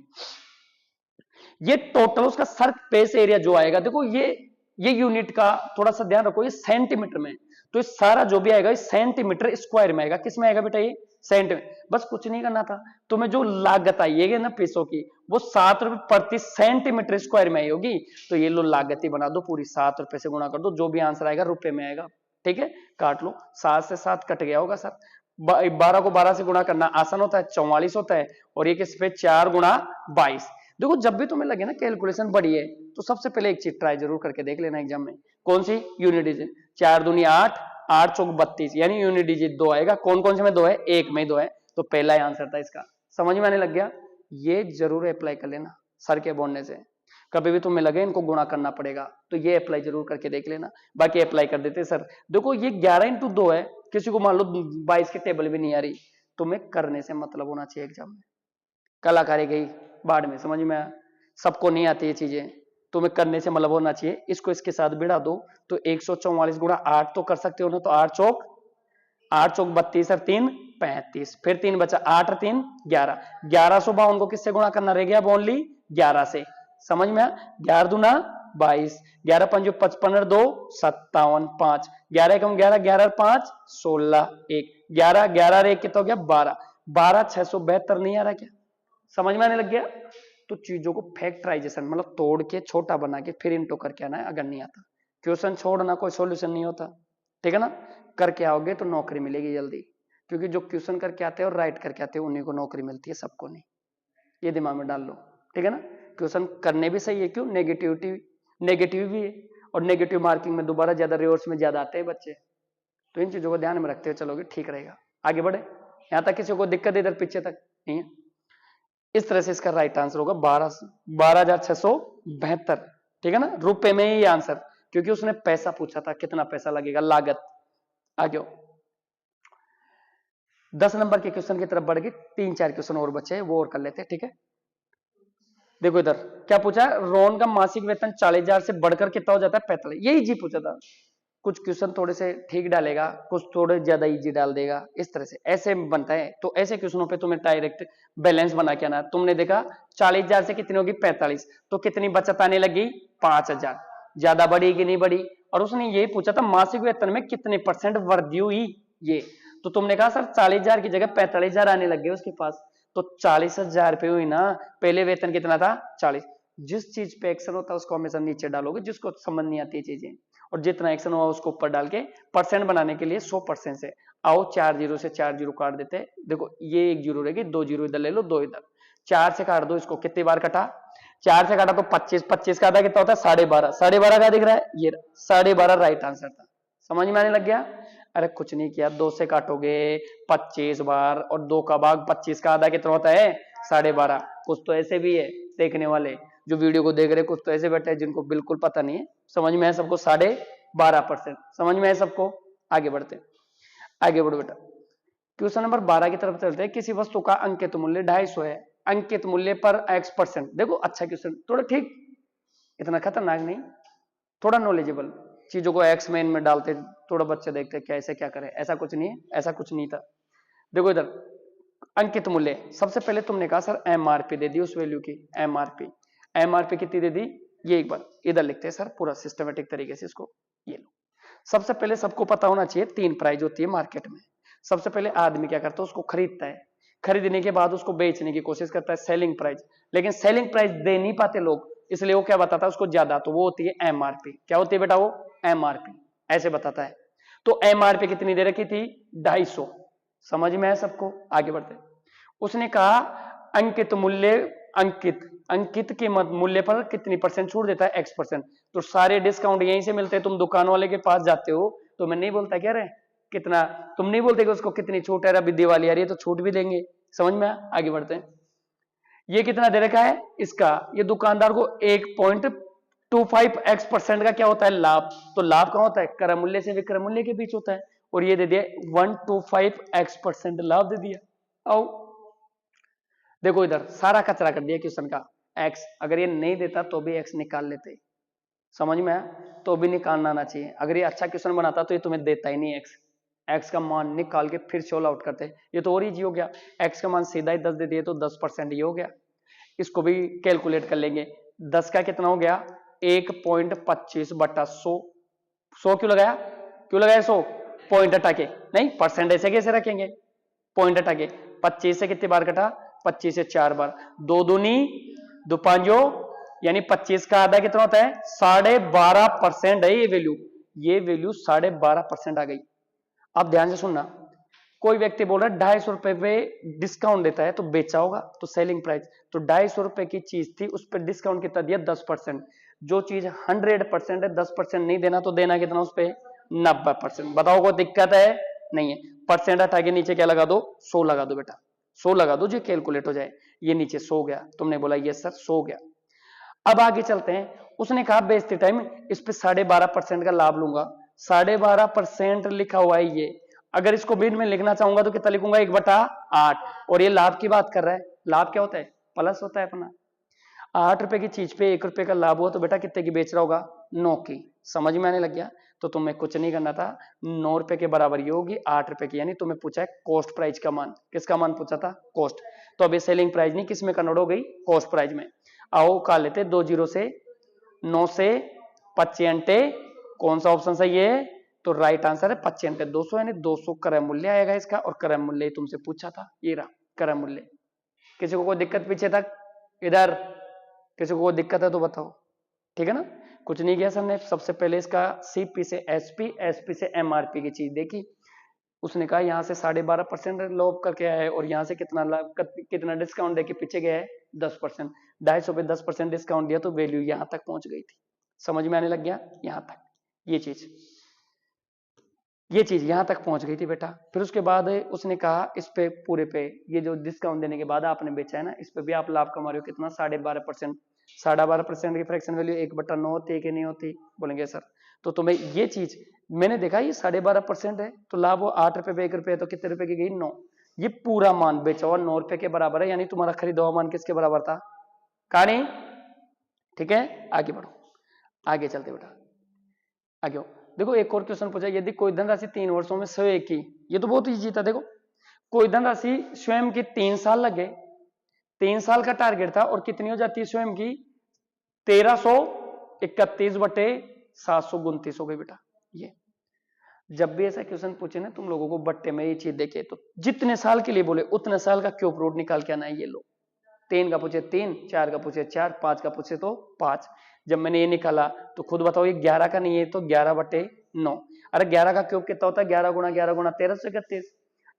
ये टोटल उसका सरफेस एरिया जो आएगा, देखो ये यूनिट का थोड़ा सा ध्यान रखो, ये सेंटीमीटर में, तो इस सारा जो भी आएगा इस सेंटीमीटर स्क्वायर में आएगा। किस में आएगा बेटा, ये सेंटीमीटर। बस कुछ नहीं करना था, तुम्हें जो लागत आएगी ना पैसों की, वो 7 रुपए प्रति सेंटीमीटर स्क्वायर में आई होगी। तो ये लो लागत ही बना दो पूरी, 7 रुपए से गुणा कर दो, जो भी आंसर आएगा रुपए में आएगा। ठीक है, काट लो, 7 से 7 कट गया होगा सर। 12 को 12 से गुणा करना आसान होता है, 44 होता है, और ये किस पे 4 गुणा 22। देखो जब भी तुम्हें लगे ना कैलकुलेशन बड़ी है, तो सबसे पहले एक चीज ट्राई जरूर करके देख लेना एग्जाम में, कौन सी, यूनिट डिजिट। 4 दूनी 8, 8 चौक 32, यानी यूनिट डिजिट 2 आएगा। कौन कौन से में 2 है, एक में 2 है, तो पहला ही आंसर था इसका। समझ में आने लग गया? ये जरूर अप्लाई कर लेना सर के बोलने से। कभी भी तुम्हें लगे इनको गुणा करना पड़ेगा तो ये अप्लाई जरूर करके देख लेना। बाकी अप्लाई कर देते सर, देखो ये 11x2 है, किसी को मान लो 22 की टेबल भी नहीं आ रही, तुम्हें करने से मतलब होना चाहिए एग्जाम में। कलाकारी गई बाढ़ में, समझ में आया? सबको नहीं आती ये चीजें, तुम्हें करने से मतलब होना चाहिए। इसको इसके साथ भिड़ा दो तो 144 गुणा 8 तो कर सकते हो ना, तो 8 चौक 32 और 3 35, फिर 3 बचा, 8 और 3 11, 1152 को किससे गुणा करना रह गया, ओनली 11 से। समझ में आया? 11 दूना 22, 11 पंजो 55 और 2 57, 5 11 कम 11, 11 5 16, 1 11, 11 और 1 कितना हो गया 12, 12 672 नहीं आ रहा क्या? समझ में आने लग गया? तो चीजों को फैक्टराइजेशन मतलब तोड़ के छोटा बना के फिर इंटू करके आना है, अगर नहीं आता। क्वेश्चन छोड़ना कोई सॉल्यूशन नहीं होता, ठीक है ना? करके आओगे तो नौकरी मिलेगी जल्दी, क्योंकि जो क्वेश्चन करके आते हैं और राइट करके आते हैं उन्हीं को नौकरी मिलती है, सबको नहीं। ये दिमाग में डाल लो, ठीक है ना? क्वेश्चन करने भी सही है, क्यों, नेगेटिव भी है, और नेगेटिव मार्किंग में दोबारा ज्यादा रिवर्स में ज्यादा आते हैं बच्चे। तो इन चीजों को ध्यान में रखते हुए चलोगे, ठीक रहेगा। आगे बढ़े, यहां तक किसी को दिक्कत इधर पीछे तक नहीं है? इस तरह से इसका राइट आंसर होगा 12,672, ठीक है ना? रुपए में ही आंसर, क्योंकि उसने पैसा पूछा था, कितना पैसा लगेगा, लागत। आगे 10 नंबर के क्वेश्चन की तरफ बढ़ गए, 3-4 क्वेश्चन और बचे, वो और कर लेते हैं, ठीक है? देखो इधर क्या पूछा, रोहन का मासिक वेतन 40,000 से बढ़कर कितना हो जाता है, 45। यही जी पूछा था। कुछ क्वेश्चन थोड़े से ठीक डालेगा, कुछ थोड़े ज्यादा इजी डाल देगा, इस तरह से ऐसे बनता है। तो ऐसे क्वेश्चनों पे तुम्हें डायरेक्ट बैलेंस बना के आना। तुमने देखा 40,000 से कितनी होगी 45, तो कितनी बचत आने लगी 5,000, ज्यादा बढ़ी कि नहीं बढ़ी? और उसने ये पूछा था मासिक वेतन में कितने % वृद्धि हुई, ये तो तुमने कहा सर 40,000 की जगह 45,000 आने लग गए उसके पास, तो 40,000 पे हुई ना। पहले वेतन कितना था 40। जिस चीज पे एक्शन होता है उसको हमेशा नीचे डालोगे, जिसको समझ नहीं आती चीजें, और जितना एक्शन हुआ उसको ऊपर डाल के परसेंट बनाने के लिए 100% से आओ 4 जीरो से 4 जीरो काट देते हैं। देखो ये 1 जीरो रहेगी, 2 जीरो इधर ले लो, 2 इधर, 4 से काट दो इसको। कितनी बार कटा, 4 से काटा तो 25, 25 का आधा कितना होता है 12.5, 12.5 का दिख रहा है, ये 12.5 राइट आंसर था। समझ में आने लग गया? अरे कुछ नहीं किया, 2 से काटोगे 25 बार, और 2 का भाग 25 का आधा कितना होता है 12.5। कुछ तो ऐसे भी है देखने वाले जो वीडियो को देख रहे, कुछ तो ऐसे बैठे हैं जिनको बिल्कुल पता नहीं है। समझ में है सबको? 12.5%। समझ में है सबको? आगे बढ़ते, आगे बढ़ो बेटा। क्वेश्चन नंबर 12 की तरफ चलते हैं। किसी वस्तु का अंकित मूल्य 250 है, अंकित मूल्य पर x%। देखो अच्छा क्वेश्चन, थोड़ा ठीक, इतना खतरनाक नहीं, थोड़ा नॉलेजेबल। चीजों को एक्स में इनमें डालते, थोड़ा बच्चे देखते कैसे क्या करे, ऐसा कुछ नहीं है, ऐसा कुछ नहीं था। देखो इधर अंकित मूल्य, सबसे पहले तुमने कहा सर एमआरपी दे दी उस वैल्यू की, एमआरपी कितनी दे दी, ये एक बार इधर लिखते हैं सर पूरा सिस्टमेटिक तरीके से इसको। ये लो, सबसे पहले सबको पता होना चाहिए 3 प्राइस होती है मार्केट में। सबसे पहले आदमी क्या करता है, उसको खरीदता है, खरीदने के बाद उसको बेचने की कोशिश करता है, सेलिंग प्राइस। लेकिन सेलिंग प्राइस दे नहीं पाते लोग, इसलिए वो क्या बताता है उसको ज्यादा, तो वो होती है एमआरपी। क्या होती है बेटा वो, एमआरपी, ऐसे बताता है। तो एमआरपी कितनी दे रखी थी? 250। समझ में आया सबको? आगे बढ़ते। उसने कहा अंकित मूल्य, अंकित अंकित कीमत मूल्य पर कितनी परसेंट छूट देता है? X%। तो सारे डिस्काउंट यहीं से मिलते हैं। तुम दुकान वाले के पास जाते हो तो मैं नहीं बोलता क्या रे कितना, तुम नहीं बोलते कि उसको कितनी छूट है, अभी दिवाली आ रही है तो छूट भी देंगे। समझ में आया? आगे बढ़ते हैं। ये कितना दे रखा है इसका? ये दुकानदार को 1.25x% का क्या होता है? लाभ। तो लाभ कहां होता है? क्रय मूल्य से विक्रय मूल्य के बीच होता है। और ये दे दिया 125x% लाभ दे दिया। आओ देखो इधर सारा कचरा कर दिया क्वेश्चन का। x अगर ये नहीं देता तो भी x निकाल लेते। समझ में आया? तो भी निकालना आना चाहिए। अगर ये अच्छा क्वेश्चन बनाता तो ये तुम्हें देता ही नहीं x का मान निकाल के फिर सोल्व आउट करते। ये तो और इजी हो गया। x का मान सीधा ही 10 दे दिए तो 10% ये हो गया। इसको भी कैलकुलेट कर लेंगे। 10 का कितना हो गया? 1.25/100। 100 क्यों लगाया? क्यों लगाया 100? पॉइंट हटा के नहीं, परसेंट ऐसे कैसे रखेंगे? पॉइंट हटा के। 25 से कितनी बार कटा? 25 से 4 बार। 2 दूनी 2 पांचो, यानी 25 का आधा कितना होता है? 12.5% है ये वैल्यू। ये वैल्यू 12.5% आ गई। अब ध्यान से सुनना, कोई व्यक्ति बोल रहा है 250 रुपए पे डिस्काउंट देता है तो बेचा होगा, तो सेलिंग प्राइस। तो 250 रुपए की चीज थी, उस पर डिस्काउंट कितना दिया? 10%। जो चीज 100% है 10% नहीं देना, तो देना कितना उस पर? 90%। बताओ कोई दिक्कत है? नहीं है। परसेंट हटा के नीचे क्या लगा दो? 100 लगा दो बेटा, 100 लगा दो जो कैलकुलेट हो जाए। ये नीचे 100 गया, तुमने बोला ये सर 100 गया। अब आगे चलते हैं। उसने कहा बेचते टाइम इस पे 12.5% का लाभ लूंगा। 12.5% लिखा हुआ है ये। अगर इसको बिन में लिखना चाहूंगा तो कितना लिखूंगा? 1/8। और ये लाभ की बात कर रहा है। लाभ क्या होता है? प्लस होता है अपना। 8 रुपए की चीज पे 1 रुपए का लाभ हुआ तो बेटा कितने की बेच रहा होगा? 9 की। समझ में आने लग गया? तो तुम्हें कुछ नहीं करना था, 9 रुपए के बराबर ये होगी 8 रुपए की। यानी तुम्हें पूछा है कॉस्ट प्राइस का मान। किसका मान पूछा था? कॉस्ट। तो अभी सेलिंग प्राइस नहीं, किस में कन्वर्ट हो गई? कॉस्ट प्राइस में। आओ का लेते 2 जीरो से 9 से 25 कौन सा ऑप्शन सही है? तो राइट आंसर है 25 200, यानी 200 क्रय मूल्य आएगा इसका। और क्रय मूल्य तुमसे पूछा था, ये रहा क्रय मूल्य। किसी को कोई दिक्कत पीछे तक? इधर किसी को कोई दिक्कत है तो बताओ। ठीक है ना? कुछ नहीं किया सर ने, सबसे पहले इसका सीपी से एसपी, एसपी से एमआरपी की चीज देखी। उसने कहा यहां से 12.5% लॉब करके आया है, और यहां से कितना डिस्काउंट देके पीछे गया है? 10%। 250 पे 10% डिस्काउंट दिया तो वैल्यू यहां तक पहुंच गई थी। समझ में आने लग गया? यहां तक ये चीज यहां तक पहुंच गई थी बेटा। फिर उसके बाद उसने कहा इस पे पूरे पे ये जो डिस्काउंट देने के बाद आपने बेचा है ना, इस पे भी आप लाभ कमा रहे हो कितना? 12.5%। 12.5% की फ्रैक्शन वैल्यू 1/9 होती है कि नहीं होती? बोलेंगे सर। तो तुम्हें ये चीज मैंने देखा ये 12.5% है, तो लाभ वो 8 रुपए पे 1 रुपए, तो कितने रुपए की गई? 9। ये पूरा मान बेचा हुआ 9 रुपए के बराबर है, यानी तुम्हारा खरीदा हुआ मान किसके बराबर था? कहानी ठीक है? आगे बढ़ो, आगे चलते बेटा, आगे हो। देखो एक और क्वेश्चन पूछा, यदि कोई धनराशि 3 वर्षों में स्वयं की, ये तो बहुत इजी था। देखो कोई धनराशि स्वयं की 3 साल लगे, 3 साल का टारगेट था, और कितनी हो जाती है स्वयं की? 1331/729 हो गई बेटा। ये जब भी ऐसा क्वेश्चन पूछे ना तुम लोगों को बट्टे में, ये चीज देखे तो जितने साल के लिए बोले उतने साल का क्यूब रूट निकाल के आना है। ये लो 3 का पूछे 3, 4 का पूछे 4, 5 का पूछे तो 5। जब मैंने ये निकाला तो खुद बताओ, ये 11 का नहीं है तो 11/9। अरे 11 का क्यूब कितना होता है? 11 गुणा 11 गुणा 1331।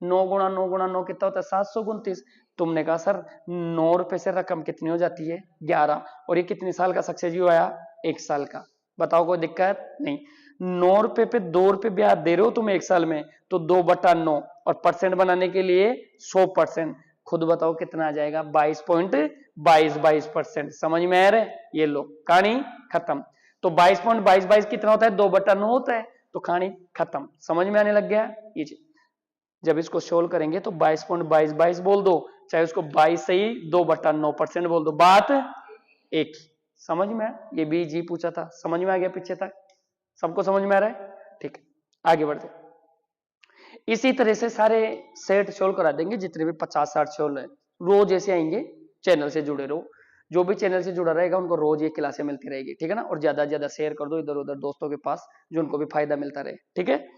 9 गुणा 9 गुणा 9 कितना होता है? 729। तुमने कहा सर 9 रुपए से रकम कितनी हो जाती है? 11। और ये कितने साल का सक्सेस व्यू आया? 1 साल का। बताओ कोई दिक्कत नहीं। 9 रुपए पे 2 रुपए ब्याज दे रहे हो तुम 1 साल में, तो 2/9, और परसेंट बनाने के लिए 100%। खुद बताओ कितना आ जाएगा? 22.22%। समझ में आ रहा है? ये लो कहानी खत्म। तो 22.22 कितना होता है? 2/9 होता है। तो कहानी खत्म। समझ में आने लग गया? ये जब इसको सोल्व करेंगे तो 22.22 बोल दो, चाहे उसको 22 से ही 2/9% बोल दो, बात एक। समझ में? ये भी जी पूछा था, समझ में आ गया पीछे तक? सबको समझ में आ रहा है? ठीक है, आगे बढ़ते। इसी तरह से सारे सेट सोल्व करा देंगे, जितने भी 50-60 सोल्व है। रोज ऐसे आएंगे, चैनल से जुड़े रहो। जो भी चैनल से जुड़ा रहेगा उनको रोज ये क्लासें मिलती रहेगी। ठीक है ना? और ज्यादा से ज्यादा शेयर कर दो इधर उधर दोस्तों के पास, जो उनको भी फायदा मिलता रहे। ठीक है,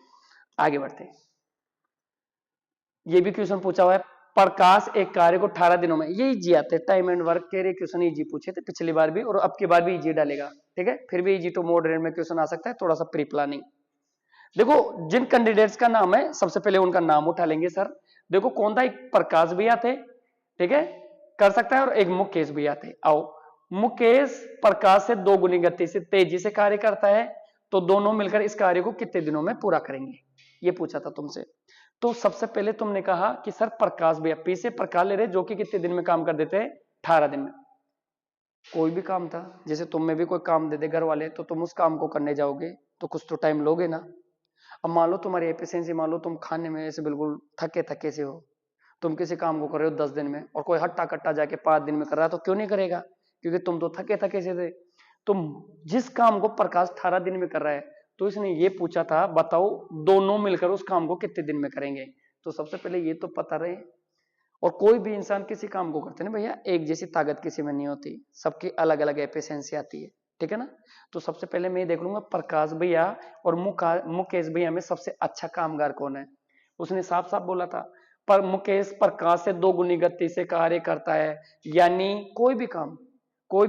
आगे बढ़ते हैं। ये भी क्वेश्चन पूछा हुआ है, प्रकाश एक कार्य को 18 दिनों में, ये इजी आते हैं। टाइम एंड वर्क के क्वेश्चन इजी पूछे थे पिछली बार भी, और अब की बार भी इजी डालेगा। ठीक है, फिर भी इजी टू मॉडरेट में क्वेश्चन आ सकता है, थोड़ा सा प्री प्लानिंग। देखो जिन कैंडिडेट्स का नाम है सबसे पहले उनका नाम उठा लेंगे सर। देखो कौन था, एक प्रकाश भैया थे, ठीक है, कर सकता है, और एक मुकेश भैया थे। आओ, मुकेश प्रकाश से 2 गुनी गति से तेजी से कार्य करता है, तो दोनों मिलकर इस कार्य को कितने दिनों में पूरा करेंगे, ये पूछा था तुमसे। तो सबसे पहले तुमने कहा कि सर प्रकाश भैया, पी से प्रकाश ले रहे, जो कि कितने दिन में काम कर देते हैं, 18 दिन में। कोई भी काम था, जैसे तुम में भी कोई काम दे दे घर वाले, तो तुम उस काम को करने जाओगे तो कुछ तो टाइम लोगे ना। अब मान लो तुम्हारी एफिशिएंसी, मान लो तुम खाने में ऐसे बिल्कुल थके थके से हो, तुम किसी काम को कर रहे हो 10 दिन में, और कोई हट्टा कट्टा जाके 5 दिन में कर रहा है, तो क्यों नहीं करेगा, क्योंकि तुम तो थके थके से थे। तुम जिस काम को प्रकाश 18 दिन में कर रहा है, तो इसने ये पूछा था बताओ दोनों मिलकर उस काम को कितने दिन में करेंगे। तो सबसे पहले ये तो पता रहे। और कोई भी इंसान किसी काम को करते ना भैया, एक जैसी ताकत किसी में नहीं होती, सबकी अलग अलग एफिशिएंसी आती है, ठीक है ना। तो सबसे पहले मैं ये देख लूंगा प्रकाश भैया और मुकेश भैया में सबसे अच्छा कामगार कौन है। उसने साफ साफ बोला था, पर मुकेश प्रकाश से 2 गुनी गति से कार्य करता है, यानी कोई भी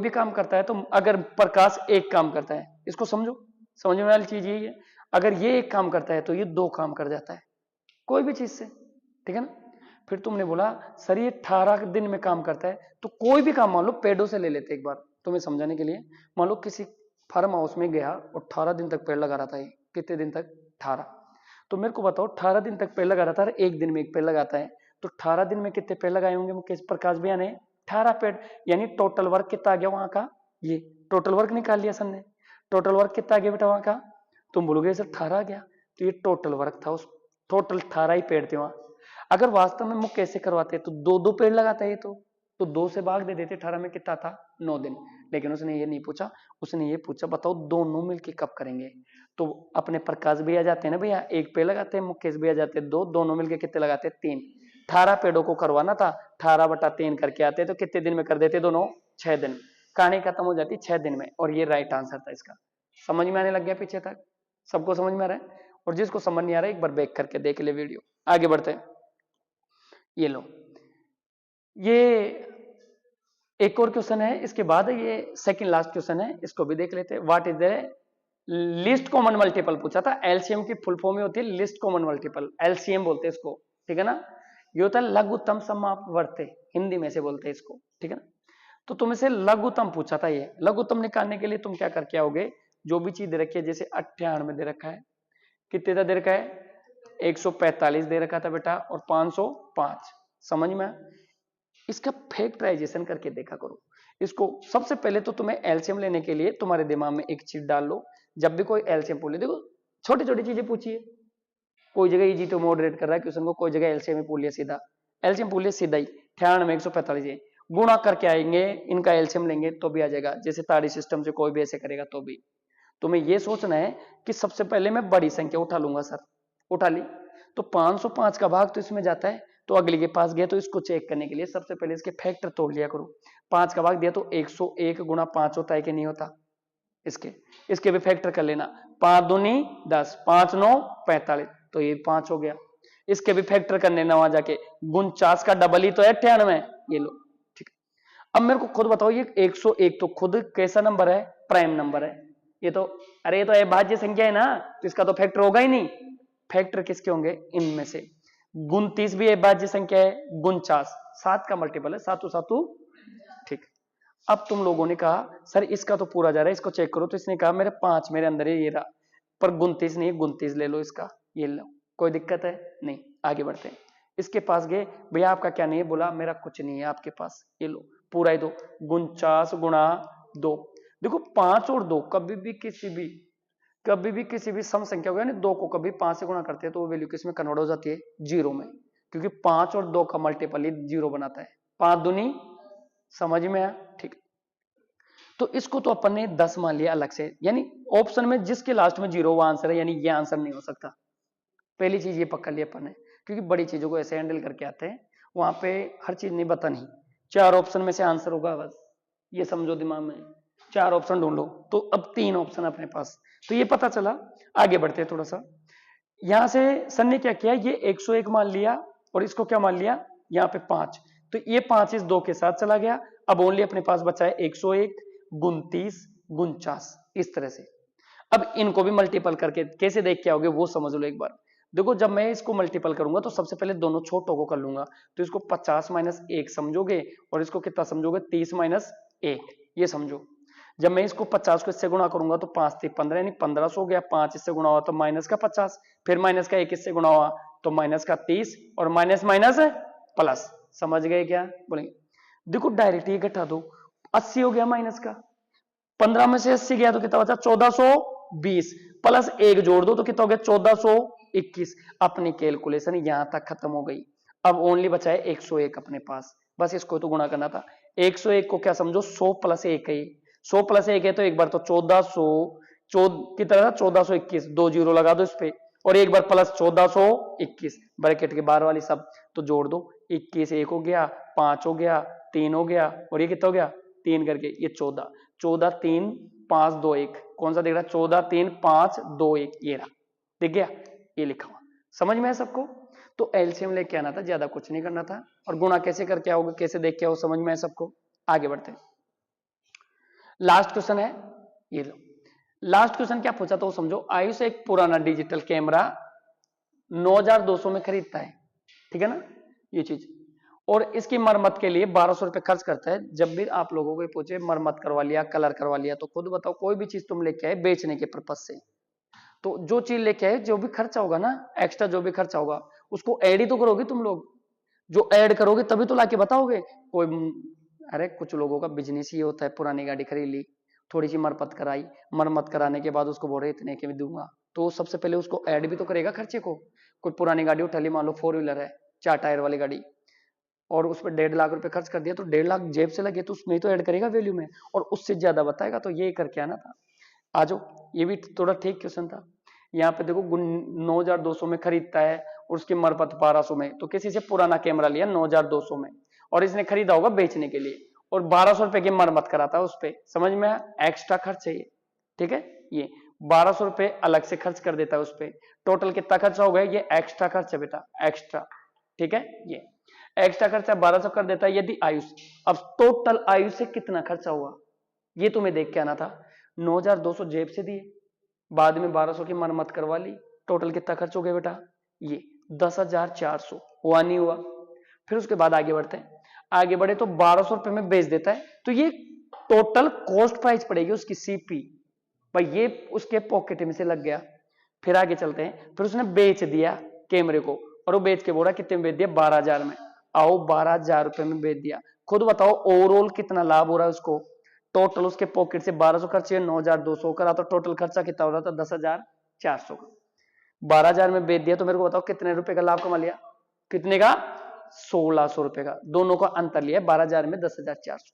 काम करता है, तो अगर प्रकाश एक काम करता है, इसको समझो, समझने वाली चीज यही है, अगर ये एक काम करता है तो ये 2 काम कर जाता है कोई भी चीज से, ठीक है ना। फिर तुमने बोला सर ये 18 दिन में काम करता है, तो कोई भी काम, मान लो पेड़ों से ले लेते एक बार तुम्हें समझाने के लिए। मान लो किसी फार्म हाउस में गया और 18 दिन तक पेड़ लगा रहा था, ये कितने दिन तक, 18। तो मेरे को बताओ 18 दिन तक पेड़ लगा रहा था और एक दिन में एक पेड़ लगाता है, तो 18 दिन में कितने पेड़ लगाए होंगे मुकेश प्रकाश भैया ने, 18 पेड़। यानी टोटल वर्क कितना आ गया वहां का, ये टोटल वर्क निकाल लिया सर ने। टोटल वर्क कितना आ गया बेटा वहां का, तुम बोलोगे सर 18 आ गया, तो ये टोटल वर्क था, उस टोटल 18 ही पेड़ थे वहां। अगर वास्तव में मुख कैसे करवाते तो 2-2 पेड़ लगाता है ये, तो 2 से भाग दे देते, 18 में कितना था, 9 दिन। लेकिन उसने ये नहीं पूछा, उसने ये पूछा बताओ दोनों मिलके कब करेंगे। तो अपने प्रकाश भी आ जाते हैं ना भैया, एक पेड़ लगाते हैं, मुकेश भी आ जाते हैं 2, दोनों मिलके कितने लगाते हैं, 3। 18 पेड़ों को करवाना था, 18/3 करके आते तो कितने दिन में कर देते दोनों, 6 दिन। कहानी खत्म हो जाती 6 दिन में, और ये राइट आंसर था इसका। समझ में आने लग गया पीछे तक, सबको समझ में आ रहा है। और जिसको समझ नहीं आ रहा है एक बार बैक करके देख ले वीडियो। आगे बढ़ते हैं, ये लो, ये एक और क्वेश्चन है इसके बाद, ये सेकंड लास्ट क्वेश्चन है, इसको भी देख लेते हैं। What is the list common multiple पूछा था। एलसीएम की फुल फॉर्म में होती है लिस्ट कॉमन मल्टीपल, एलसीएम बोलते हैं इसको, ठीक है ना। ये होता है लघुत्तम समापवर्ती, हिंदी में से बोलते हैं इसको, ठीक है ना। तो तुम इसे लघुत्तम पूछा था, ये लघुत्तम निकालने के लिए तुम क्या करके आओगे, जो भी चीज दे रखी है, जैसे 98 दे रखा है, कितने का दे रखा है, 145 दे रखा था बेटा, और 505, समझ में। इसका फैक्टराइजेशन करके देखा करो इसको। सबसे पहले तो तुम्हें एलसीएम लेने के लिए तुम्हारे दिमाग में एक चीज डाल लो, जब भी कोई एलसीएम पूछ ले, देखो छोटी छोटी चीजें पूछिए, कोई जगह इजी तो मॉडरेट कर रहा है क्वेश्चन को, कोई जगह एलसीएम में पूछ लिया सीधा, एलसीएम पूछ लिया सीधा ही, 98 में 145 गुणा करके आएंगे, इनका एलसीएम लेंगे तो भी आ जाएगा, जैसे ताड़ी सिस्टम से कोई भी ऐसे करेगा तो भी। तुम्हें यह सोचना है कि सबसे पहले मैं बड़ी संख्या उठा लूंगा सर, उठा ली, तो 505 का भाग तो इसमें जाता है, तो अगले के पास गया, तो इसको चेक करने के लिए सबसे पहले इसके फैक्टर तोड़ लिया करो। 5 का भाग दिया तो 101 गुणा 5 होता है कि नहीं होता, इसके भी फैक्टर कर लेना, 5 दूनी 10, 5 9 45, तो ये 5 हो गया। इसके भी फैक्टर करने ना वहां जाके, 49 का डबल ही तो है 98, ये लो, ठीक। अब मेरे को खुद बताओ, ये 101 तो खुद कैसा नंबर है, प्राइम नंबर है, ये तो, अरे ये तो अभाज्य संख्या है ना, तो इसका तो फैक्टर होगा ही नहीं। फैक्टर किसके होंगे, इनमें से 29 भी अभाज्य संख्या है, 49 7 का मल्टीपल है, 7 7, ठीक। अब तुम लोगों ने कहा सर इसका तो पूरा जा रहा है, इसको चेक करो, तो इसने कहा मेरे 5 मेरे अंदर है, ये रहा, पर 29 नहीं, 29 ले लो इसका, ये लो, कोई दिक्कत है नहीं। आगे बढ़ते हैं, इसके पास गए, भैया आपका क्या नहीं है, बोला मेरा कुछ नहीं है आपके पास, ये लो पूरा ही दो, 49 गुणा 2। देखो 5 और 2 कभी भी किसी भी सम संख्या को, यानी 2 को कभी 5 से गुणा करते हैं तो वो वैल्यू किस में कन्वर्ट हो जाती है, 0 में, क्योंकि 5 और 2 का मल्टीपल ही 0 बनाता है, 5 दूनी, समझ में आया, ठीक। तो इसको तो अपन ने 10 मान लिया अलग से, यानी ऑप्शन में जिसके लास्ट में 0 वो आंसर है, यानी ये आंसर नहीं हो सकता। पहली चीज ये पकड़ लिया अपन ने, क्योंकि बड़ी चीजों को ऐसे हैंडल करके आते हैं, वहां पे हर चीज नहीं बता नहीं, 4 ऑप्शन में से आंसर होगा बस, ये समझो दिमाग में, 4 ऑप्शन ढूंढो, तो अब 3 ऑप्शन अपने पास, तो ये पता चला। आगे बढ़ते हैं थोड़ा सा, यहां से सर ने क्या किया, ये 101 मान लिया, और इसको क्या मान लिया, यहाँ पे 5, तो ये 5 इस 2 के साथ चला गया, अब ओनली अपने पास बचा है 101, 29, 49, इस तरह से। अब इनको भी मल्टीपल करके कैसे देख के आओगे वो समझ लो एक बार। देखो जब मैं इसको मल्टीपल करूंगा तो सबसे पहले दोनों छोटों को कर लूंगा, तो इसको 50 माइनस 1 समझोगे और इसको कितना समझोगे 30 माइनस 1, ये समझो। जब मैं इसको 50 को इससे गुणा करूंगा तो 5 3 15 यानी 1500 हो गया, 5 इससे गुणा हुआ तो माइनस का 50, फिर माइनस का 1 इससे गुणा हुआ तो माइनस का 30 और माइनस माइनस प्लस। समझ गए क्या बोलेंगे? देखो डायरेक्ट ये घटा दो, 80 हो गया माइनस का, 15 में से 80 गया तो कितना बचा 1420, प्लस 1 जोड़ दो तो कितना हो गया 1421। अपनी कैलकुलेशन यहां तक खत्म हो गई। अब ओनली बचा है 101 अपने पास, बस इसको तो गुणा करना था। 101 को क्या समझो 100 प्लस 1 है, 100 प्लस 1 है तो एक बार तो 1400 कितना था 1421, 2 जीरो लगा दो इस पे और एक बार प्लस 1421 ब्रैकेट के बाहर वाली सब तो जोड़ दो। 21 1 हो गया, 5 हो गया, 3 हो गया और ये कितना हो गया 3 करके ये 14, 14 3 5 2 1, कौन सा दिख रहा है 14 3 5 2 1, ये रहा, दिख गया, ये लिखा हुआ। समझ में है सबको? तो एलसीएम लेके आना था, ज्यादा कुछ नहीं करना था। और गुणा कैसे करके आओगे, कैसे देख के आओ, समझ में है सबको? आगे बढ़ते हैं। लास्ट क्वेश्चन है, ये लो। लास्ट क्वेश्चन क्या पूछा तो समझो। आयुष एक पुराना डिजिटल कैमरा 9200 में खरीदता है, ठीक है ना, ये चीज, और इसकी मरम्मत के लिए 1200 रुपए खर्च करता है। जब भी आप लोगों को पूछे मरम्मत करवा लिया, कलर करवा लिया, तो खुद बताओ कोई भी चीज तुम लेके आए बेचने के पर्पज से, तो जो चीज लेके आए जो भी खर्चा होगा ना, एक्स्ट्रा जो भी खर्चा होगा उसको ऐड ही तो करोगे तुम लोग। जो ऐड करोगे तभी तो लाके बताओगे। कोई अरे कुछ लोगों का बिजनेस ही होता है, पुरानी गाड़ी खरीद ली, थोड़ी सी मरम्मत कराई, मरम्मत कराने के बाद उसको बोल रहे इतने के भी दूंगा, तो सबसे पहले उसको ऐड भी तो करेगा खर्चे को। कोई पुरानी गाड़ी उठा ली, मान लो 4 व्हीलर है, 4 टायर वाली गाड़ी, और उस पर 1.5 लाख रुपए खर्च कर दिया, तो 1.5 लाख जेब से लगे तो उसमें ही तो ऐड करेगा वैल्यू में, और उससे ज्यादा बताएगा। तो ये करके आना था। आ जाओ, ये भी थोड़ा ठीक क्वेश्चन था। यहाँ पे देखो 9200 में खरीदता है और उसकी मरम्मत 1200 में, तो किसी से पुराना कैमरा लिया 9200 में और इसने खरीदा होगा बेचने के लिए, और 1200 रुपए की मरम्मत कराता है उस पर। समझ में आया? एक्स्ट्रा खर्च है ये, ठीक है। ये 1200 रुपए अलग से खर्च कर देता है उस पर। टोटल कितना खर्चा हो गया, ये एक्स्ट्रा खर्च है बेटा, एक्स्ट्रा, ठीक है। ये एक्स्ट्रा खर्चा 1200 कर देता है यदि आयुष। अब टोटल आयुष से कितना खर्चा हुआ ये तुम्हें देख के आना था। 9200 जेब से दिए, बाद में 1200 की मरम्मत करवा ली, टोटल कितना खर्च हो गया बेटा, ये 10,400 हुआ नहीं हुआ। फिर उसके बाद आगे बढ़ते हैं। आगे बढ़े तो 1200 रुपए में बेच देता है, तो ये टोटल कॉस्ट प्राइस पड़ेगी उसकी सीपी, भाई ये उसके पॉकेट में से लग गया। फिर आगे चलते हैं। फिर उसने बेच दिया कैमरे को, और वो बेच के बोला कितने में बेच दिया 12,000 में। आओ 12,000 रुपए में बेच दिया, खुद बताओ ओवरऑल कितना लाभ हो रहा है उसको। टोटल उसके पॉकेट से 1200 खर्च 9,200 करा, तो टोटल खर्चा कितना हो रहा था 10,400 का। 12,000 में बेच दिया तो मेरे को बताओ कितने रुपए का लाभ कमा लिया, कितने का 1,600 रुपए का। दोनों का अंतर लिया 12,000 में 10,400,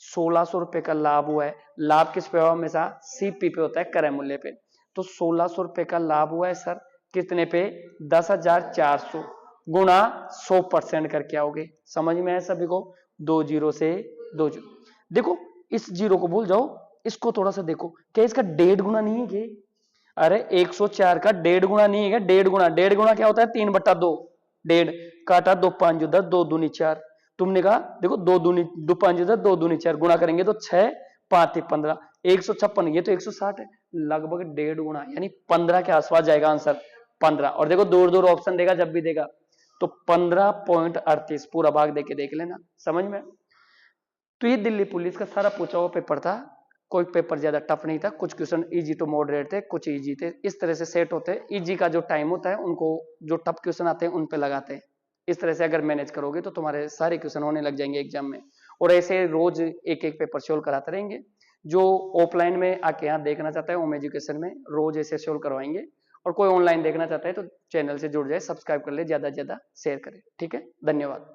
1,600 रुपए का लाभ हुआ है। लाभ किस पे हुआ, हमेशा सीपी पे होता है, क्रय मूल्य पे। तो 1,600 रुपए का लाभ हुआ है सर, कितने पे 10,400 गुणा 100% करके आओगे। समझ में आया सभी को? 2 जीरो से 2 जीरो। देखो इस जीरो को भूल जाओ, इसको थोड़ा सा देखो, क्या इसका 1.5 गुना नहीं है ये? अरे 104 का 1.5 गुना नहीं है, 1.5 गुना। 1.5 गुना क्या होता है 3/2, 1.5 काटा 2 5 10, 2 दूनी 4। तुमने कहा देखो 2 दूनी 2 5 10, 2 दूनी 4 गुणा करेंगे तो 6 5 15, 156, ये तो 160 है, लगभग 1.5 गुना, यानी 15 के आसपास जाएगा आंसर, 15। और देखो दूर दूर ऑप्शन देगा जब भी देगा, तो 15.38 पूरा भाग देके देख लेना। समझ में? तो ये दिल्ली पुलिस का सारा पूछा हुआ पेपर था। कोई पेपर ज्यादा टफ नहीं था, कुछ क्वेश्चन इजी तो मॉडरेट थे, कुछ इजी थे। इस तरह से सेट होते हैं। इजी का जो टाइम होता है उनको जो टफ क्वेश्चन आते हैं उन पे लगाते हैं। इस तरह से अगर मैनेज करोगे तो तुम्हारे सारे क्वेश्चन होने लग जाएंगे एग्जाम में। और ऐसे रोज एक एक पेपर सोल्व कराते रहेंगे। जो ऑफलाइन में आके यहाँ देखना चाहता है होम एजुकेशन में, रोज ऐसे सोल्व करवाएंगे। और कोई ऑनलाइन देखना चाहता है तो चैनल से जुड़ जाए, सब्सक्राइब कर ले, ज्यादा से ज्यादा शेयर करें। ठीक है, धन्यवाद।